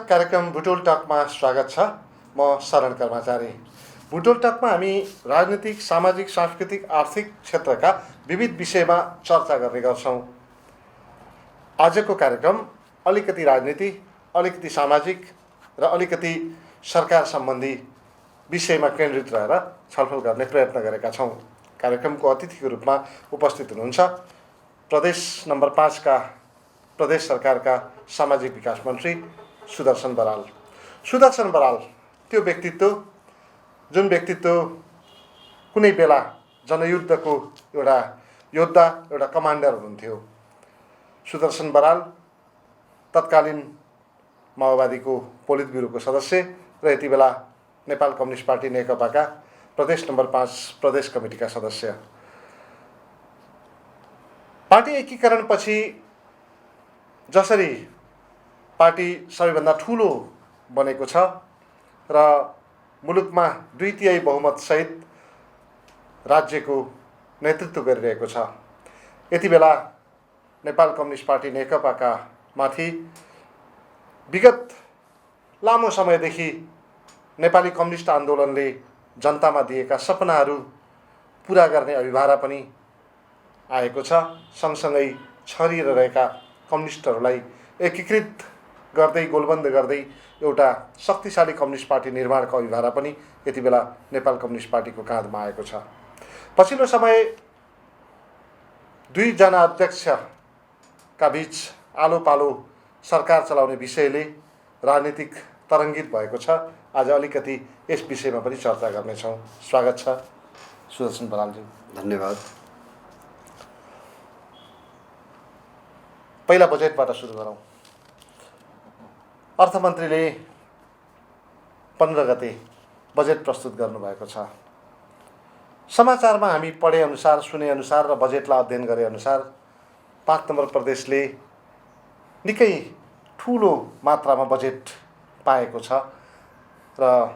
कार्यक्रम बुटोल टकमा स्वागत छ। म शरण कर्मचारी। बुटोल टकमा हामी राजनीतिक, सामाजिक, सांस्कृतिक, आर्थिक क्षेत्रका विविध विषयमा चर्चा गर्ने गर्छौँ। आजको कार्यक्रम अलिकति राजनीति, अलिकति सामाजिक र अलिकति सरकार सम्बन्धी विषयमा केन्द्रित रहेर छलफल गर्ने प्रयत्न गरेका छौँ। कार्यक्रमको अतिथिको रूपमा उपस्थित हुनुहुन्छ प्रदेश नम्बर 5 का प्रदेश सरकारका सामाजिक विकास मन्त्री सुदर्शन बराल। सुदर्शन बराल त्यो व्यक्तित्व जुन व्यक्तित्व कुनै बेला जनयुद्धको एउटा योद्धा, एउटा कमान्डर हुनुहुन्थ्यो। सुदर्शन बराल तत्कालीन माओवादीको पोलिट ब्युरोको सदस्य र यति बेला नेपाल कम्युनिस्ट पार्टी नेकपाका प्रदेश नम्बर 5 प्रदेश कमिटीका सदस्य। पार्टी एकीकरणपछि जसरी पार्टी सबैभन्दा ठुलो बनेको छ र मुलुकमा 2/3 बहुमतसहित राज्यको नेतृत्व गरिरहेको छ, यति बेला नेपाल कम्युनिस्ट पार्टी नेकपाका माथि विगत लामो समयदेखि नेपाली कम्युनिस्ट आन्दोलनले जनतामा दिएका सपनाहरू पुरा गर्ने अभिभारा पनि आएको छ। सँगसँगै छरिएर रहेका कम्युनिस्टहरूलाई एकीकृत गर्दै, गोलबन्द गर्दै एउटा शक्तिशाली कम्युनिस्ट पार्टी निर्माणको अभिभारा पनि यति बेला नेपाल कम्युनिस्ट पार्टीको काँधमा आएको छ। पछिल्लो समय दुईजना अध्यक्षका बीच आलो पालो सरकार चलाउने विषयले राजनीतिक तरङ्गित भएको छ। आज अलिकति यस विषयमा पनि चर्चा गर्नेछौँ। स्वागत छ सुदर्शन बरालजी। धन्यवाद। पहिला बजेटबाट सुरु गरौँ। अर्थमन्त्रीले 15 गते बजेट प्रस्तुत गर्नुभएको छ। समाचारमा हामी पढे अनुसार, सुने अनुसार र बजेटलाई अध्ययन गरे अनुसार 5 नम्बर प्रदेशले निकै ठुलो मात्रामा बजेट पाएको छ र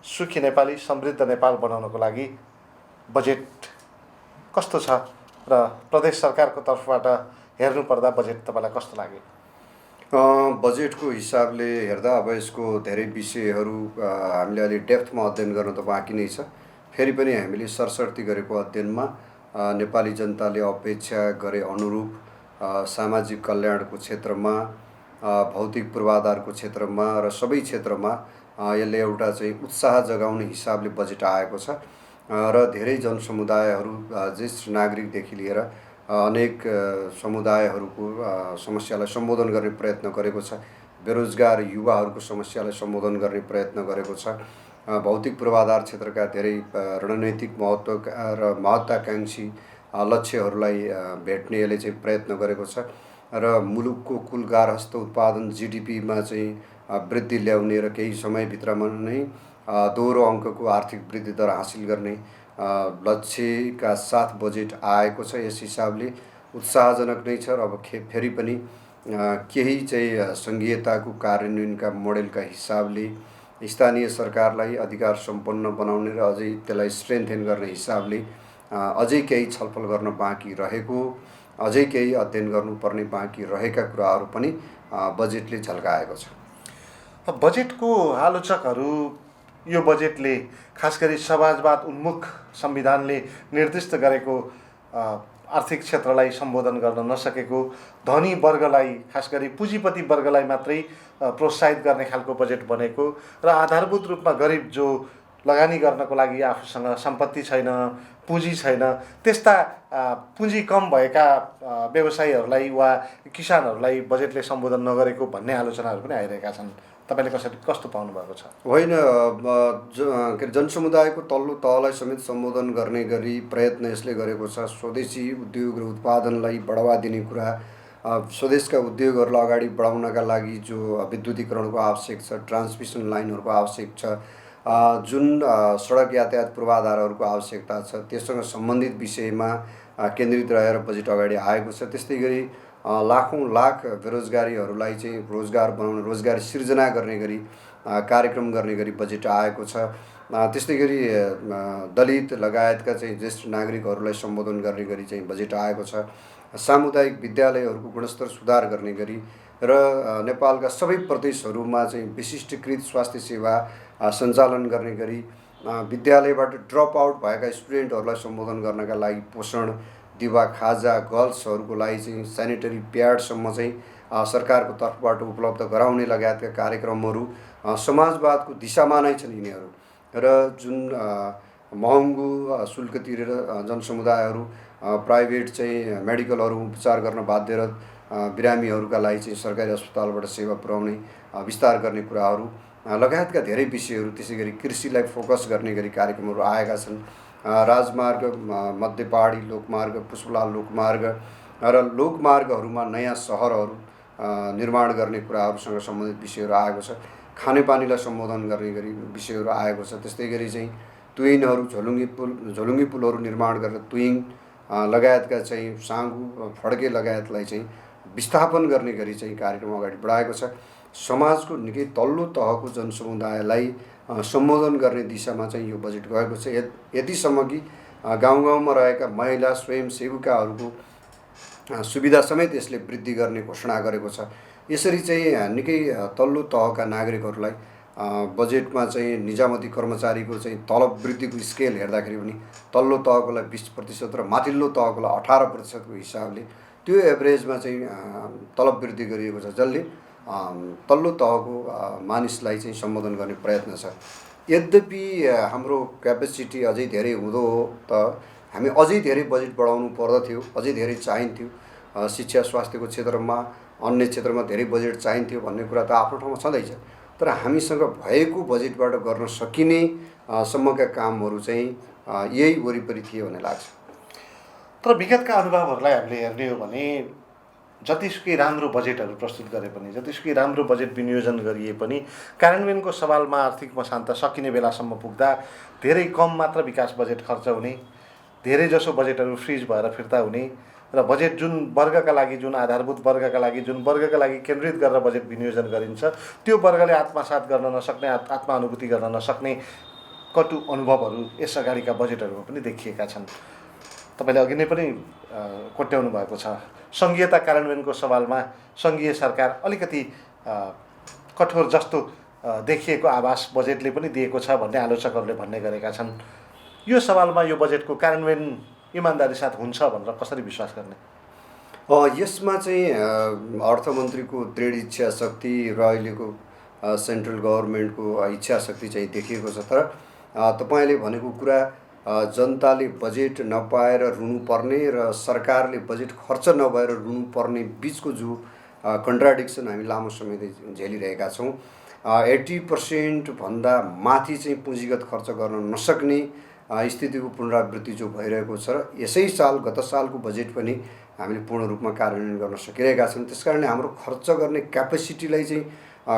सुखी नेपाली, समृद्ध नेपाल बनाउनको लागि बजेट कस्तो छ र प्रदेश सरकारको तर्फबाट हेर्नुपर्दा बजेट तपाईँलाई कस्तो लाग्यो? बजेटको हिसाबले हेर्दा अब यसको धेरै विषयहरू हामीले अलि डेप्थमा अध्ययन गर्न त बाँकी नै छ। फेरि पनि हामीले सरसर्ती गरेको अध्ययनमा नेपाली जनताले अपेक्षा गरे अनुरूप सामाजिक कल्याणको क्षेत्रमा, भौतिक पूर्वाधारको क्षेत्रमा र सबै क्षेत्रमा यसले एउटा चाहिँ उत्साह जगाउने हिसाबले बजेट आएको छ र धेरै जनसमुदायहरू, ज्येष्ठ नागरिकदेखि लिएर अनेक समुदायहरूको समस्यालाई सम्बोधन गर्ने प्रयत्न गरेको छ। बेरोजगार युवाहरूको समस्यालाई सम्बोधन गर्ने प्रयत्न गरेको छ। भौतिक पूर्वाधार क्षेत्रका धेरै रणनैतिक महत्त्व र महत्त्वाकांक्षी लक्ष्यहरूलाई भेट्ने यसले चाहिँ प्रयत्न गरेको छ र मुलुकको कुल गार्हस्थ उत्पादन GDPमा चाहिँ वृद्धि ल्याउने र केही समयभित्रमा नै दोहोरो अङ्कको आर्थिक वृद्धि दर हासिल गर्ने लक्ष्यका साथ बजेट आएको छ। यस हिसाबले उत्साहजनक नै छ र अब फेरि पनि केही चाहिँ सङ्घीयताको कार्यान्वयनका मोडेलका हिसाबले स्थानीय सरकारलाई अधिकार सम्पन्न बनाउने र अझै त्यसलाई स्ट्रेन्थेन गर्ने हिसाबले अझै केही छलफल गर्न बाँकी रहेको, अझै केही अध्ययन गर्नुपर्ने बाँकी रहेका कुराहरू पनि बजेटले झल्काएको छ। बजेटको आलोचकहरू यो बजेटले खास गरी समाजवाद उन्मुख संविधानले निर्दिष्ट गरेको आर्थिक क्षेत्रलाई सम्बोधन गर्न नसकेको, धनी वर्गलाई, खास गरी पुँजीपति वर्गलाई मात्रै प्रोत्साहित गर्ने खालको बजेट बनेको र आधारभूत रूपमा गरिब जो लगानी गर्नको लागि आफूसँग सम्पत्ति छैन, पुँजी छैन, त्यस्ता पुँजी कम भएका व्यवसायीहरूलाई वा किसानहरूलाई बजेटले सम्बोधन नगरेको भन्ने आलोचनाहरू पनि आइरहेका छन्। तपाईँले कस्तो पाउनु भएको छ? होइन, जनसमुदायको तल्लो तहलाई समेत सम्बोधन गर्ने गरी प्रयत्न यसले गरेको छ। स्वदेशी उद्योग र उत्पादनलाई बढावा दिने कुरा, स्वदेशका उद्योगहरूलाई अगाडि बढाउनका लागि जो विद्युतीकरणको आवश्यक छ, ट्रान्समिसन लाइनहरूको आवश्यक छ, जुन सडक यातायात पूर्वाधारहरूको आवश्यकता छ, त्यससँग सम्बन्धित विषयमा केन्द्रित रहेर बजेट अगाडि आएको छ। त्यस्तै गरी लाखौँ लाख बेरोजगारीहरूलाई चाहिँ रोजगार बनाउने, रोजगार सिर्जना गर्ने गरी कार्यक्रम गर्ने गरी बजेट आएको छ। त्यस्तै गरी दलित लगायतका चाहिँ ज्येष्ठ नागरिकहरूलाई सम्बोधन गर्ने गरी चाहिँ बजेट आएको छ। सामुदायिक विद्यालयहरूको गुणस्तर सुधार गर्ने गरी र नेपालका सबै प्रदेशहरूमा चाहिँ विशिष्टीकृत स्वास्थ्य सेवा सञ्चालन गर्ने गरी विद्यालयबाट ड्रप आउट भएका स्टुडेन्टहरूलाई सम्बोधन गर्नका लागि पोषण दिवा खाजा गर्ल्सहरूको लागि चाहिँ सेनिटरी प्याडसम्म चाहिँ सरकारको तर्फबाट उपलब्ध गराउने लगायतका कार्यक्रमहरू समाजवादको दिशामा नै छन् यिनीहरू। र जुन महँगो शुल्क तिरेर जनसमुदायहरू प्राइभेट चाहिँ मेडिकलहरू उपचार गर्न बाध्यरत बिरामीहरूका लागि चाहिँ सरकारी अस्पतालबाट सेवा पुर्याउने विस्तार गर्ने कुराहरू लगायतका धेरै विषयहरू, त्यसै गरी कृषिलाई फोकस गर्ने गरी कार्यक्रमहरू आएका छन्। राजमार्ग, मध्य पहाडी लोकमार्ग, पुष्पलाल लोकमार्ग र लोकमार्गहरूमा नयाँ सहरहरू निर्माण गर्ने कुराहरूसँग सम्बन्धित विषयहरू आएको छ। खानेपानीलाई सम्बोधन गर्ने गरी विषयहरू आएको छ। त्यस्तै गरी चाहिँ तुइनहरू, झोलुङ्गी पुलहरू निर्माण गरेर तुइङ लगायतका चाहिँ साङ्गु, फड्के लगायतलाई चाहिँ विस्थापन गर्ने गरी चाहिँ कार्यक्रम अगाडि बढाएको छ। समाजको निकै तल्लो तहको जनसमुदायलाई सम्बोधन गर्ने दिशामा चाहिँ यो बजेट गएको छ। यतिसम्म कि गाउँ गाउँमा रहेका महिला स्वयंसेविकाहरूको सुविधा समेत यसले वृद्धि गर्ने घोषणा गरेको छ। यसरी चाहिँ निकै तल्लो तहका नागरिकहरूलाई बजेटमा चाहिँ निजामती कर्मचारीको चाहिँ तलब वृद्धिको स्केल हेर्दाखेरि पनि तल्लो तहकोलाई 20% र माथिल्लो तहकोलाई 18%को हिसाबले त्यो एभरेजमा चाहिँ तलब वृद्धि गरिएको छ, जसले तल्लो तहको मानिसलाई चाहिँ सम्बोधन गर्ने प्रयत्न छ। यद्यपि हाम्रो क्यापेसिटी अझै धेरै हुँदो हो त हामी अझै धेरै बजेट बढाउनु पर्दथ्यो, अझै धेरै चाहिन्थ्यो। शिक्षा स्वास्थ्यको क्षेत्रमा, अन्य क्षेत्रमा धेरै बजेट चाहिन्थ्यो भन्ने कुरा त आफ्नो ठाउँमा छँदैछ। तर हामीसँग भएको बजेटबाट गर्न सकिने सम्मका कामहरू चाहिँ यही वरिपरि थिए भन्ने लाग्छ। तर विगतका अनुभवहरूलाई हामीले हेर्ने हो भने जतिसुकै राम्रो बजेटहरू प्रस्तुत गरे पनि, जतिसुकै राम्रो बजेट विनियोजन गरिए पनि कार्यान्वयनको सवालमा आर्थिक मसान्त सकिने बेलासम्म पुग्दा धेरै कम मात्र विकास बजेट खर्च हुने, धेरै जसो बजेटहरू फ्रिज भएर फिर्ता हुने र बजेट जुन वर्गका लागि, जुन आधारभूत वर्गका लागि, जुन वर्गका लागि केन्द्रित गरेर बजेट विनियोजन गरिन्छ त्यो वर्गले आत्मसात गर्न नसक्ने, आत्मानुभूति गर्न नसक्ने कटु अनुभवहरू यस अगाडिका बजेटहरूमा पनि देखिएका छन्। तपाईँले अघि नै पनि कोट्याउनु भएको छ, सङ्घीयता कार्यान्वयनको सवालमा सङ्घीय सरकार अलिकति कठोर जस्तो देखिएको आभास बजेटले पनि दिएको छ भन्ने आलोचकहरूले भन्ने गरेका छन्। यो सवालमा यो बजेटको कार्यान्वयन इमान्दारी साथ हुन्छ भनेर कसरी विश्वास गर्ने? यसमा चाहिँ अर्थमन्त्रीको दृढ इच्छा शक्ति र अहिलेको सेन्ट्रल गभर्मेन्टको इच्छा शक्ति चाहिँ देखिएको छ। तर तपाईँले भनेको कुरा जनताले बजेट नपाएर रुनुपर्ने र सरकारले बजेट खर्च नभएर रुनुपर्ने बिचको जो कन्ट्राडिक्सन हामी लामो समय झेलिरहेका छौँ। 80% भन्दा माथि चाहिँ पुँजीगत खर्च गर्न नसक्ने स्थितिको पुनरावृत्ति जो भइरहेको छ र यसै साल गत सालको बजेट पनि हामीले पूर्ण रूपमा कार्यान्वयन गर्न सकिरहेका छौँ। त्यसकारणले हाम्रो खर्च गर्ने क्यापेसिटीलाई चाहिँ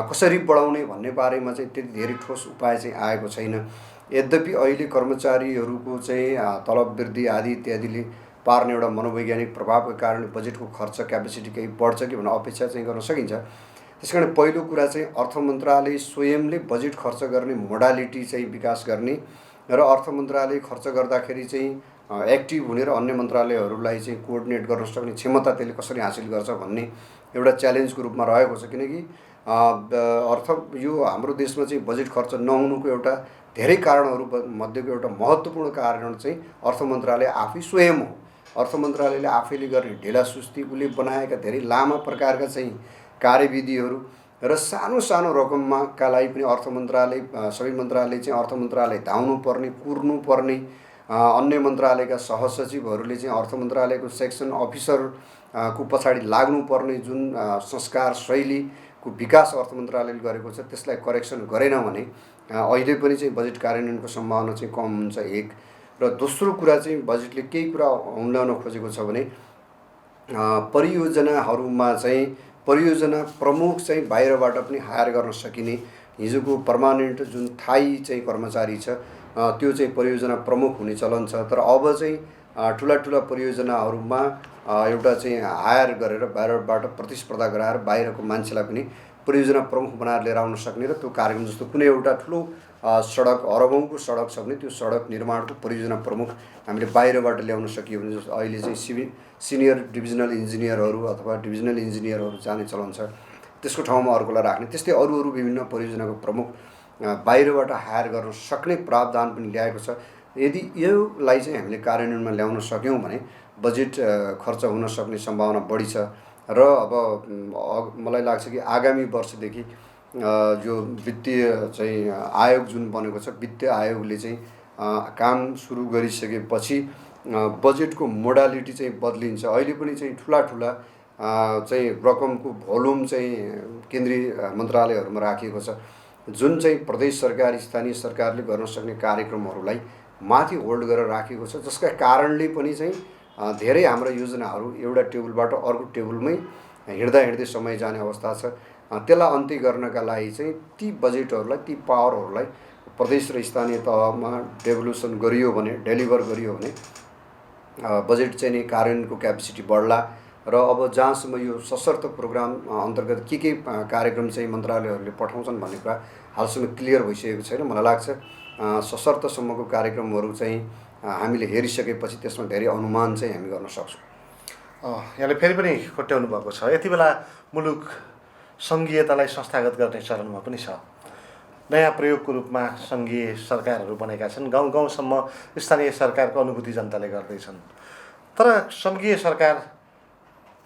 कसरी बढाउने भन्ने बारेमा चाहिँ त्यति धेरै ठोस उपाय चाहिँ आएको छैन। यद्यपि अहिले कर्मचारीहरूको चाहिँ तलब वृद्धि आदि इत्यादिले पार्ने एउटा मनोवैज्ञानिक प्रभावको कारणले बजेटको खर्च क्यापेसिटी केही बढ्छ कि भन्ने अपेक्षा चाहिँ गर्न सकिन्छ। त्यसकारण पहिलो कुरा चाहिँ अर्थ मन्त्रालय स्वयंले बजेट खर्च गर्ने मोडालिटी चाहिँ विकास गर्ने र अर्थ मन्त्रालय खर्च गर्दाखेरि चाहिँ एक्टिभ हुने र अन्य मन्त्रालयहरूलाई चाहिँ कोअर्डिनेट गर्न सक्ने क्षमता त्यसले कसरी हासिल गर्छ भन्ने एउटा च्यालेन्जको रूपमा रहेको छ। किनकि यो हाम्रो देशमा चाहिँ बजेट खर्च नहुनुको एउटा धेरै कारणहरू मध्येको एउटा महत्त्वपूर्ण कारण चाहिँ अर्थ मन्त्रालय आफै स्वयं हो। अर्थ मन्त्रालयले आफैले गर्ने ढिलासुस्ती, उसले बनाएका धेरै लामा प्रकारका चाहिँ कार्यविधिहरू र सानो सानो रकममा का लागि पनि अर्थ मन्त्रालय, सबै मन्त्रालय चाहिँ अर्थ मन्त्रालय धाउनु पर्ने, कुर्नु पर्ने, अन्य मन्त्रालयका सहसचिवहरूले चाहिँ अर्थ मन्त्रालयको सेक्सन अफिसरको पछाडि लाग्नुपर्ने जुन संस्कार शैलीको विकास अर्थ मन्त्रालयले गरेको छ त्यसलाई करेक्सन गरेन भने अहिले पनि चाहिँ बजेट कार्यान्वयनको सम्भावना चाहिँ कम हुन्छ, एक। र दोस्रो कुरा चाहिँ बजेटले केही कुरा उम्ल्याउन खोजेको छ भने परियोजनाहरूमा चाहिँ परियोजना प्रमुख चाहिँ बाहिरबाट पनि हायर गर्न सकिने, हिजोको पर्मानेन्ट जुन थाई चाहिँ कर्मचारी छ त्यो चाहिँ परियोजना प्रमुख हुने चलन छ। तर अब चाहिँ ठुला ठुला परियोजनाहरूमा एउटा चाहिँ हायर गरेर बाहिरबाट प्रतिस्पर्धा गराएर बाहिरको मान्छेलाई पनि परियोजना प्रमुख बनाएर लिएर आउन सक्ने र त्यो कार्यक्रम जस्तो कुनै एउटा ठुलो सडक, अरबौँको सडक छ भने त्यो सडक निर्माणको परियोजना प्रमुख हामीले बाहिरबाट ल्याउन सकियो भने, जस्तो अहिले चाहिँ सिनियर डिभिजनल इन्जिनियरहरू अथवा डिभिजनल इन्जिनियरहरू जाने चलन छ। त्यसको ठाउँमा अर्कोलाई राख्ने, त्यस्तै अरू विभिन्न परियोजनाको प्रमुख बाहिरबाट हायर गर्न सक्ने प्रावधान पनि ल्याएको छ। यदि योलाई चाहिँ हामीले कार्यान्वयनमा ल्याउन सक्यौँ भने बजेट खर्च हुन सक्ने सम्भावना बढी छ। र अब मलाई लाग्छ कि आगामी वर्षदेखि जो वित्तीय चाहिँ आयोग जुन बनेको छ, वित्तीय आयोगले चाहिँ काम सुरु गरिसकेपछि बजेटको मोडालिटी चाहिँ बदलिन्छ। अहिले पनि चाहिँ ठुला चाहिँ रकमको भोल्युम चाहिँ केन्द्रीय मन्त्रालयहरूमा राखिएको छ, जुन चाहिँ प्रदेश सरकार स्थानीय सरकारले गर्न सक्ने कार्यक्रमहरूलाई माथि होल्ड गरेर राखेको छ, जसका कारणले पनि चाहिँ धेरै हाम्रा योजनाहरू एउटा टेबलबाट अर्को टेबलमै हिँड्दै समय जाने अवस्था छ। त्यसलाई अन्त्य गर्नका लागि चाहिँ ती बजेटहरूलाई, ती पावरहरूलाई प्रदेश र स्थानीय तहमा डेलिभर गरियो भने बजेट चाहिँ नि कार्यान्वयनको क्यापेसिटी बढ्ला। र अब जहाँसम्म यो सशर्त प्रोग्राम अन्तर्गत के कार्यक्रम चाहिँ मन्त्रालयहरूले पठाउँछन् भन्ने कुरा हालसम्म क्लियर भइसकेको छैन। मलाई लाग्छ सशर्तसम्मको कार्यक्रमहरू चाहिँ हामीले हेरिसकेपछि त्यसमा धेरै अनुमान चाहिँ हामी गर्न सक्छौँ। यहाँले फेरि पनि कोट्याउनु भएको छ, यति बेला मुलुक सङ्घीयतालाई संस्थागत गर्ने चरणमा पनि छ। नयाँ प्रयोगको रूपमा सङ्घीय सरकारहरू बनेका छन्, गाउँ गाउँसम्म स्थानीय सरकारको अनुभूति जनताले गर्दैछन्। तर सङ्घीय सरकार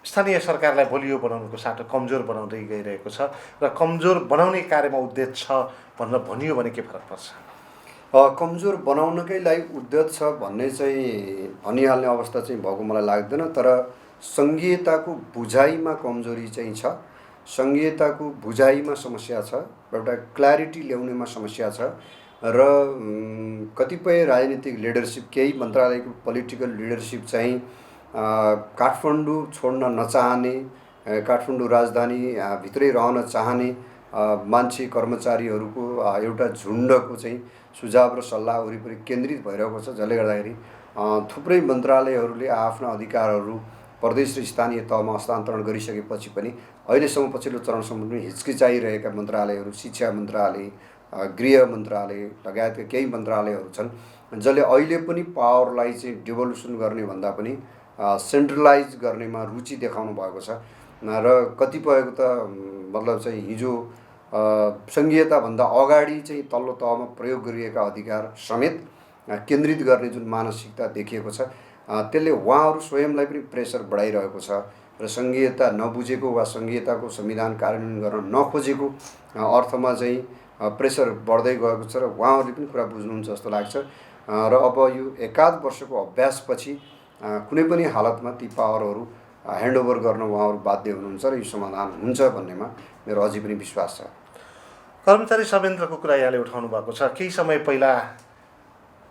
स्थानीय सरकारलाई बलियो बनाउनुको साटो कमजोर बनाउँदै गइरहेको छ र कमजोर बनाउने कार्यमा उद्देश्य छ भनेर भनियो भने के फरक पर्छ? कमजोर बनाउनकै लागि उद्यत छ भन्ने चाहिँ भनिहाल्ने अवस्था चाहिँ भएको मलाई लाग्दैन। तर सङ्घीयताको बुझाइमा कमजोरी चाहिँ छ, सङ्घीयताको बुझाइमा समस्या छ, एउटा क्ल्यारिटी ल्याउनेमा समस्या छ। र कतिपय राजनीतिक लिडरसिप, केही मन्त्रालयको पोलिटिकल लिडरसिप चाहिँ काठमाडौँ छोड्न नचाहने, काठमाडौँ राजधानी भित्रै रहन चाहने मान्छे कर्मचारीहरूको एउटा झुन्डको चाहिँ सुझाव र सल्लाह वरिपरि केन्द्रित भइरहेको छ, जसले गर्दाखेरि थुप्रै मन्त्रालयहरूले आफ्ना अधिकारहरू प्रदेश र स्थानीय तहमा हस्तान्तरण गरिसकेपछि पनि अहिलेसम्म पछिल्लो चरणसम्म पनि हिचकिचाइरहेका मन्त्रालयहरू शिक्षा मन्त्रालय, गृह मन्त्रालय लगायतका केही मन्त्रालयहरू छन्, जसले अहिले पनि पावरलाई चाहिँ डिभोल्युसन गर्ने भन्दा पनि सेन्ट्रलाइज गर्नेमा रुचि देखाउनु भएको छ। र कतिपयको त मतलब चाहिँ हिजो सङ्घीयताभन्दा अगाडि चाहिँ तल्लो तहमा प्रयोग गरिएका अधिकार समेत केन्द्रित गर्ने जुन मानसिकता देखिएको छ, त्यसले उहाँहरू स्वयंलाई पनि प्रेसर बढाइरहेको छ। र सङ्घीयता नबुझेको वा सङ्घीयताको संविधान कार्यान्वयन गर्न नखोजेको अर्थमा चाहिँ प्रेसर बढ्दै गएको छ र उहाँहरूले पनि कुरा बुझ्नुहुन्छ जस्तो लाग्छ। र अब यो एकाध वर्षको अभ्यासपछि कुनै पनि हालतमा ती पावरहरू ह्यान्डओभर गर्न उहाँहरू बाध्य हुनुहुन्छ र यो समाधान हुन्छ भन्नेमा मेरो अझै पनि विश्वास छ। कर्मचारी संयन्त्रको कुरा यहाँले उठाउनु भएको छ। केही समय पहिला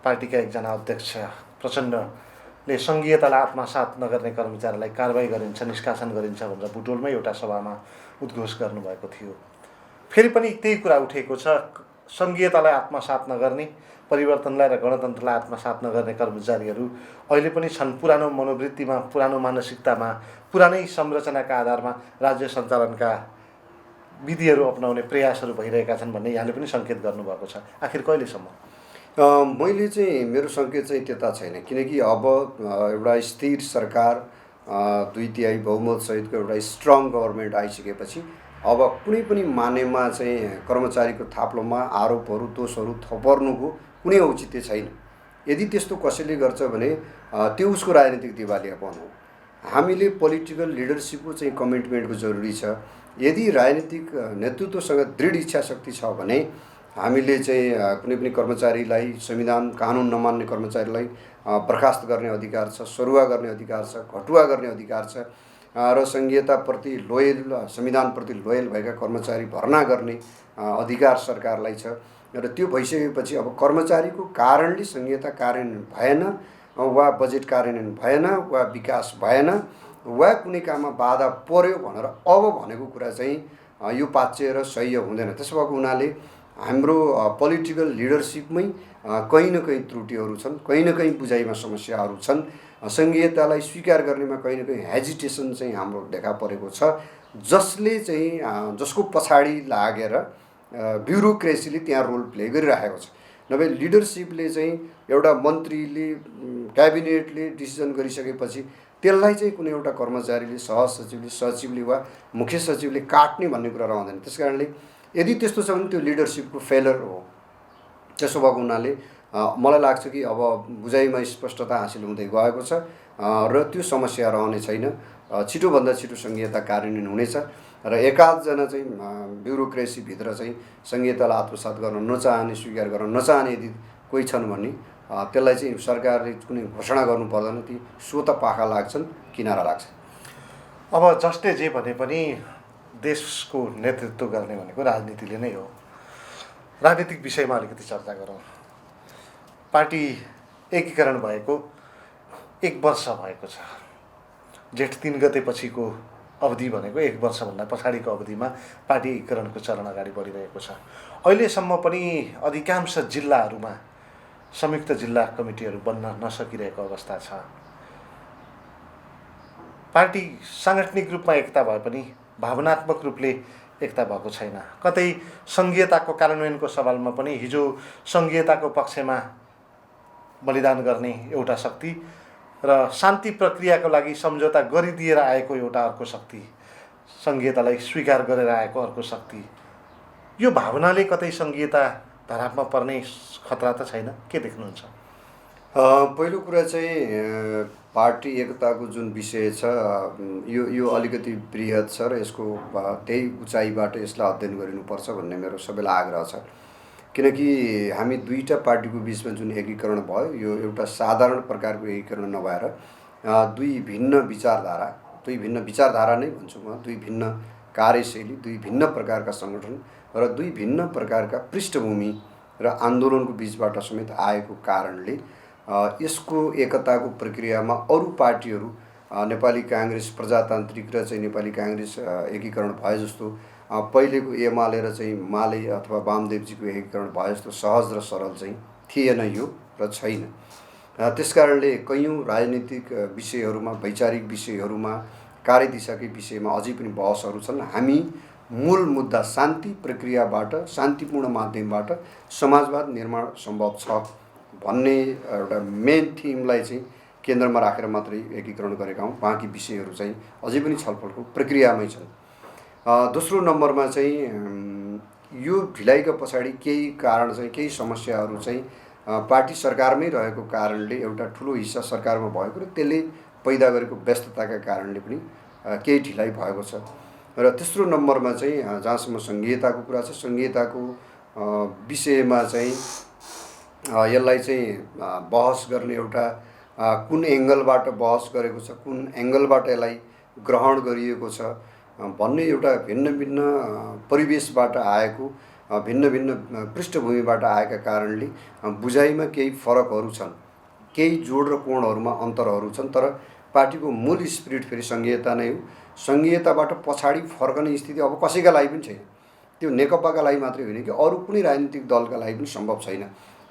पार्टीका एकजना अध्यक्ष प्रचण्डले सङ्घीयतालाई आत्मसात नगर्ने कर्मचारीलाई कारबाही गरिन्छ, निष्कासन गरिन्छ भनेर बुटोलमै एउटा सभामा उद्घोष गर्नुभएको थियो। फेरि पनि त्यही कुरा उठेको छ, सङ्घीयतालाई आत्मसात नगर्ने, परिवर्तनलाई र गणतन्त्रलाई आत्मसात नगर्ने कर्मचारीहरू अहिले पनि छन्। पुरानो मनोवृत्तिमा, पुरानो मानसिकतामा, पुरानै संरचनाका आधारमा राज्य सञ्चालनका विधिहरू अपनाउने प्रयासहरू भइरहेका छन् भन्ने यहाँले पनि सङ्केत गर्नुभएको छ। आखिर कहिलेसम्म? मैले चाहिँ मेरो सङ्केत चाहिँ त्यता छैन, किनकि अब एउटा स्थिर सरकार 2/3 बहुमतसहितको एउटा स्ट्रङ गभर्मेन्ट आइसकेपछि अब कुनै पनि मानेमा चाहिँ कर्मचारीको थाप्लोमा आरोपहरू दोषहरू थपर्नुको कुनै औचित्य छैन। यदि त्यस्तो कसैले गर्छ भने त्यो उसको राजनीतिक दिवालियापन हो। हामीले पोलिटिकल लिडरसिपको चाहिँ कमिटमेन्टको जरुरी छ। यदि राजनीतिक नेतृत्वसँग दृढ इच्छा शक्ति छ भने हामीले चाहिँ कुनै पनि कर्मचारीलाई, संविधान कानुन नमान्ने कर्मचारीलाई बर्खास्त गर्ने अधिकार छ, सरुवा गर्ने अधिकार छ, घटुवा गर्ने अधिकार छ। र सङ्घीयताप्रति लोयल, संविधानप्रति लोयल भएका कर्मचारी भर्ना गर्ने अधिकार सरकारलाई छ। र त्यो भइसकेपछि अब कर्मचारीको कारणले सङ्घीयता कार्यान्वयन भएन वा बजेट कार्यान्वयन भएन वा विकास भएन वा कुनै काममा बाधा पर्यो भनेर अब भनेको कुरा चाहिँ यो पाच्य र सह्य हुँदैन। त्यसो भएको हुनाले हाम्रो पोलिटिकल लिडरसिपमै कहीँ न कहीँ त्रुटिहरू छन्, कहीँ न कहीँ बुझाइमा समस्याहरू छन्। सङ्घीयतालाई स्वीकार गर्नेमा कहीँ न कहीँ हेजिटेसन चाहिँ हाम्रो देखा परेको छ, जसको पछाडि लागेर ब्युरोक्रेसीले त्यहाँ रोल प्ले गरिरहेको छ। नभए लिडरसिपले चाहिँ एउटा मन्त्रीले, क्याबिनेटले डिसिजन गरिसकेपछि त्यसलाई चाहिँ कुनै एउटा कर्मचारीले, सहसचिवले, सचिवले वा मुख्य सचिवले काट्ने भन्ने कुरा रहँदैन। त्यस कारणले यदि त्यस्तो छ भने त्यो लिडरसिपको फेलर हो। त्यसो भएको हुनाले मलाई लाग्छ कि अब बुझाइमा स्पष्टता हासिल हुँदै गएको छ र त्यो समस्या रहने छैन। छिटोभन्दा छिटो संहिता कार्यान्वयन हुनेछ र एकाधजना चाहिँ ब्युरोक्रेसीभित्र चाहिँ संहितालाई आत्मसात गर्न नचाहने, स्वीकार गर्न नचाहने यदि कोही छन् भने त्यसलाई चाहिँ सरकारले कुनै घोषणा गर्नु पर्दैन। ती स्वत पाखा लाग्छन्, किनारा लाग्छन्। अब जसले जे भने पनि देशको नेतृत्व गर्ने भनेको राजनीतिले नै हो। राजनीतिक विषयमा अलिकति चर्चा गरौँ। पार्टी एकीकरण भएको 1 वर्ष भएको छ। जेठ 3 गते पछिको अवधि भनेको 1 वर्षभन्दा पछाडिको अवधिमा पार्टी एकीकरणको चरण अगाडि बढिरहेको छ। अहिलेसम्म पनि अधिकांश जिल्लाहरूमा संयुक्त जिल्ला कमिटीहरू बन्न नसकिरहेको अवस्था छ। पार्टी साङ्गठनिक रूपमा एकता भए पनि भावनात्मक रूपले एकता भएको छैन। कतै संघीयताको कार्यान्वयनको सवालमा पनि हिजो संघीयताको पक्षमा बलिदान गर्ने एउटा शक्ति र शान्ति प्रक्रियाको लागि सम्झौता गरिदिएर आएको एउटा अर्को शक्ति, संघीयतालाई स्वीकार गरेर आएको अर्को शक्ति, यो भावनाले कतै संघीयता धरापमा पर्ने खतरा त छैन? के देख्नुहुन्छ? पहिलो कुरा चाहिँ पार्टी एकताको जुन विषय छ यो अलिकति बृहत छ र यसको त्यही उचाइबाट यसलाई अध्ययन गरिनुपर्छ भन्ने मेरो सबैलाई आग्रह छ। किनकि हामी दुईटा पार्टीको बिचमा जुन एकीकरण भयो यो एउटा साधारण प्रकारको एकीकरण नभएर दुई भिन्न विचारधारा नै भन्छु म, दुई भिन्न कार्यशैली, दुई भिन्न प्रकारका सङ्गठन र दुई भिन्न प्रकारका पृष्ठभूमि र आन्दोलनको बिचबाट समेत आएको कारणले यसको एकताको प्रक्रियामा अरू पार्टीहरू नेपाली काङ्ग्रेस प्रजातान्त्रिक र चाहिँ नेपाली काङ्ग्रेस एकीकरण भए जस्तो पहिलेको एमाले र चाहिँ माले अथवा वामदेवजीको एकीकरण भए जस्तो सहज र सरल चाहिँ थिएन यो र छैन। त्यसकारणले कैयौँ राजनीतिक विषयहरूमा, वैचारिक विषयहरूमा, कार्यदिशाकै विषयमा अझै पनि बहसहरू छन्। हामी मूल मुद्दा शान्ति प्रक्रियाबाट, शान्तिपूर्ण माध्यमबाट समाजवाद निर्माण सम्भव छ भन्ने एउटा मेन थिमलाई चाहिँ केन्द्रमा राखेर मात्रै एकीकरण गरेका हौँ। बाँकी विषयहरू चाहिँ अझै पनि छलफलको प्रक्रियामै छन्। दोस्रो नम्बरमा चाहिँ यो ढिलाइका पछाडि केही कारण चाहिँ, केही समस्याहरू चाहिँ पार्टी सरकारमै रहेको कारणले एउटा ठुलो हिस्सा सरकारमा भएको र त्यसले पैदा गरेको व्यस्तताका कारणले पनि केही ढिलाइ भएको छ। र तेस्रो नम्बरमा चाहिँ जहाँसम्म संघीयताको कुरा छ, संघीयताको विषयमा चाहिँ यसलाई चाहिँ बहस गर्ने एउटा कुन एङ्गलबाट बहस गरेको छ, कुन एङ्गलबाट यसलाई ग्रहण गरिएको छ भन्ने एउटा भिन्न भिन्न परिवेशबाट आएको, भिन्न भिन्न पृष्ठभूमिबाट आएका कारणले बुझाइमा केही फरकहरू छन्, केही जोड र कोणहरूमा अन्तरहरू छन्। तर पार्टीको मूल स्पिरिट फेरि संघीयता नै हो। संघीयताबाट पछाडि फर्कने स्थिति अब कसैका लागि पनि छैन। त्यो नेकपाका लागि मात्रै होइन कि अरू कुनै राजनीतिक दलका लागि पनि सम्भव छैन।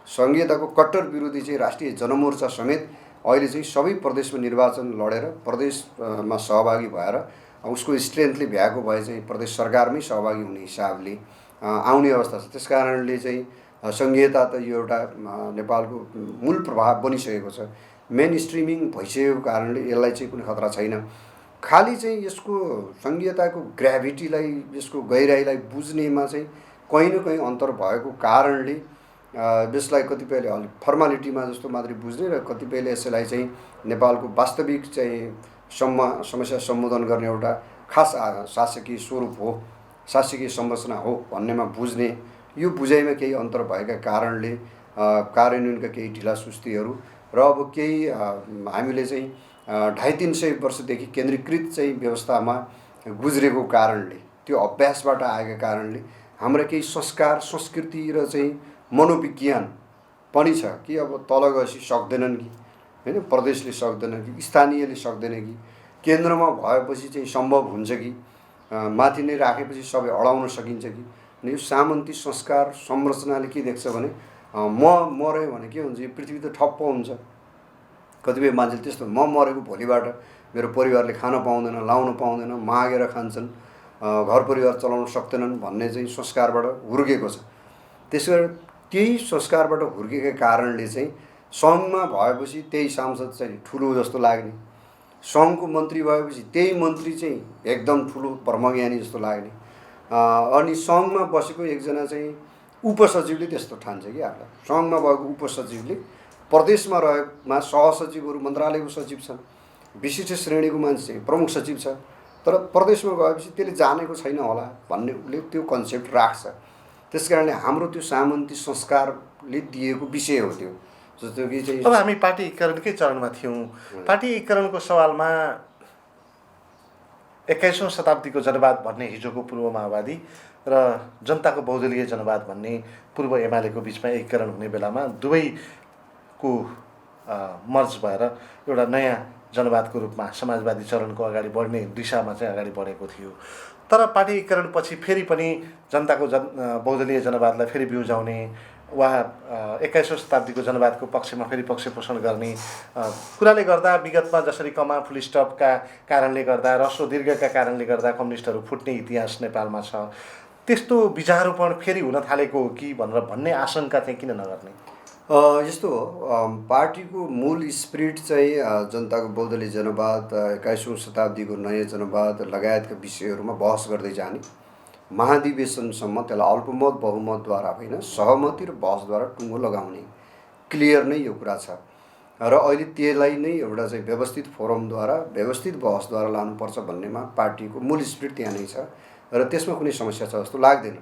संघीयताको कट्टर विरोधी चाहिँ राष्ट्रिय जनमोर्चा समेत अहिले चाहिँ सबै प्रदेशमा निर्वाचन लडेर प्रदेशमा सहभागी भएर उसको स्ट्रेन्थले भ्याएको भए चाहिँ प्रदेश सरकारमै सहभागी हुने हिसाबले आउने अवस्था छ। त्यस कारणले चाहिँ संघीयता त यो एउटा नेपालको मूल प्रभाव बनिसकेको छ, मेन स्ट्रिमिङ भइसकेको कारणले यसलाई चाहिँ कुनै खतरा छैन। खालि चाहिँ यसको संघीयताको ग्राभिटीलाई, यसको गहिराइलाई बुझ्नेमा चाहिँ कहीँ न कहीँ अन्तर भएको कारणले यसलाई कतिपयले अलिक फर्मालिटीमा जस्तो मात्रै बुझ्ने र कतिपयले यसलाई चाहिँ नेपालको वास्तविक चाहिँ समस्या सम्बोधन गर्ने एउटा खास शासकीय स्वरूप हो, शासकीय संरचना हो भन्नेमा बुझ्ने, यो बुझाइमा केही अन्तर भएका कारणले कार्यान्वयनका केही ढिलासुस्तीहरू र अब केही हामीले चाहिँ 250-300 वर्षदेखि केन्द्रीकृत चाहिँ व्यवस्थामा गुज्रेको कारणले, त्यो अभ्यासबाट आएका कारणले हाम्रा केही संस्कार, संस्कृति र चाहिँ मनोविज्ञान पनि छ कि अब तल गएपछि सक्दैनन् कि होइन, प्रदेशले सक्दैन कि स्थानीयले सक्दैन कि केन्द्रमा भएपछि चाहिँ सम्भव हुन्छ कि माथि नै राखेपछि सबै अडाउन सकिन्छ कि। यो सामन्ती संस्कार संरचनाले के देख्छ भने म मऱ्यो भने के हुन्छ, यो पृथ्वी त ठप्प हुन्छ। कतिपय मान्छेले त्यस्तो, म मरेको भोलिबाट मेरो परिवारले खान पाउँदैन, लाउन पाउँदैन, मागेर खान्छन्, घर परिवार चलाउन सक्दैनन् भन्ने चाहिँ संस्कारबाट हुर्केको छ। त्यसैगरी त्यही संस्कारबाट हुर्केका कारणले चाहिँ सङ्घमा भएपछि त्यही सांसद चाहिँ ठुलो जस्तो लाग्ने, सङ्घको मन्त्री भएपछि त्यही मन्त्री चाहिँ एकदम ठुलो ब्रह्मज्ञानी जस्तो लाग्ने, अनि सङ्घमा बसेको एकजना चाहिँ उपसचिवले त्यस्तो ठान्छ कि आफूलाई। सङ्घमा भएको उपसचिवले प्रदेशमा रहेमा सहसचिवहरू मन्त्रालयको सचिव छन्, विशिष्ट श्रेणीको मान्छे चाहिँ प्रमुख सचिव छ, तर प्रदेशमा गएपछि त्यसले जानेको छैन होला भन्ने उसले त्यो कन्सेप्ट राख्छ। त्यस कारणले हाम्रो त्यो सामन्ती संस्कारले दिएको विषय हो त्यो। जस्तो कि चाहिँ अब हामी पार्टी एकीकरणकै चरणमा थियौँ। पार्टी एकीकरणको सवालमा 21औं शताब्दीको जनवाद भन्ने हिजोको पूर्व माओवादी र जनताको बहुदलीय जनवाद भन्ने पूर्व एमालेको बिचमा एकीकरण हुने बेलामा दुवैको मर्ज भएर एउटा नयाँ जनवादको रूपमा समाजवादी चरणको अगाडि बढ्ने दिशामा चाहिँ अगाडि बढेको थियो। तर पार्टी एकीकरणपछि फेरि पनि जनताको बहुदलीय जनवादलाई फेरि बिउजाउने वा 21औं शताब्दीको जनवादको पक्षमा फेरि पक्ष पोषण गर्ने कुराले गर्दा विगतमा जसरी कमा फुल स्टपका कारणले गर्दा ह्रस्व दीर्घका कारणले गर्दा कम्युनिस्टहरू फुट्ने इतिहास नेपालमा छ, त्यस्तो बीजारोपण फेरि हुन थालेको हो कि भनेर भन्ने आशंका चाहिँ किन नगर्ने? यस्तो हो, पार्टीको मूल स्पिरिट चाहिँ जनताको बहुदलीय जनवाद, 21औं शताब्दीको नयाँ जनवाद लगायतका विषयहरूमा बहस गर्दै जाने, महाधिवेशनसम्म त्यसलाई अल्पमत बहुमतद्वारा होइन सहमति र बहसद्वारा टुङ्गो लगाउने क्लियर नै यो कुरा छ। र अहिले त्यसलाई नै एउटा चाहिँ व्यवस्थित फोरमद्वारा व्यवस्थित बहसद्वारा लानुपर्छ भन्नेमा पार्टीको मूल स्पिरिट त्यहाँ नै छ र त्यसमा कुनै समस्या छ जस्तो लाग्दैन।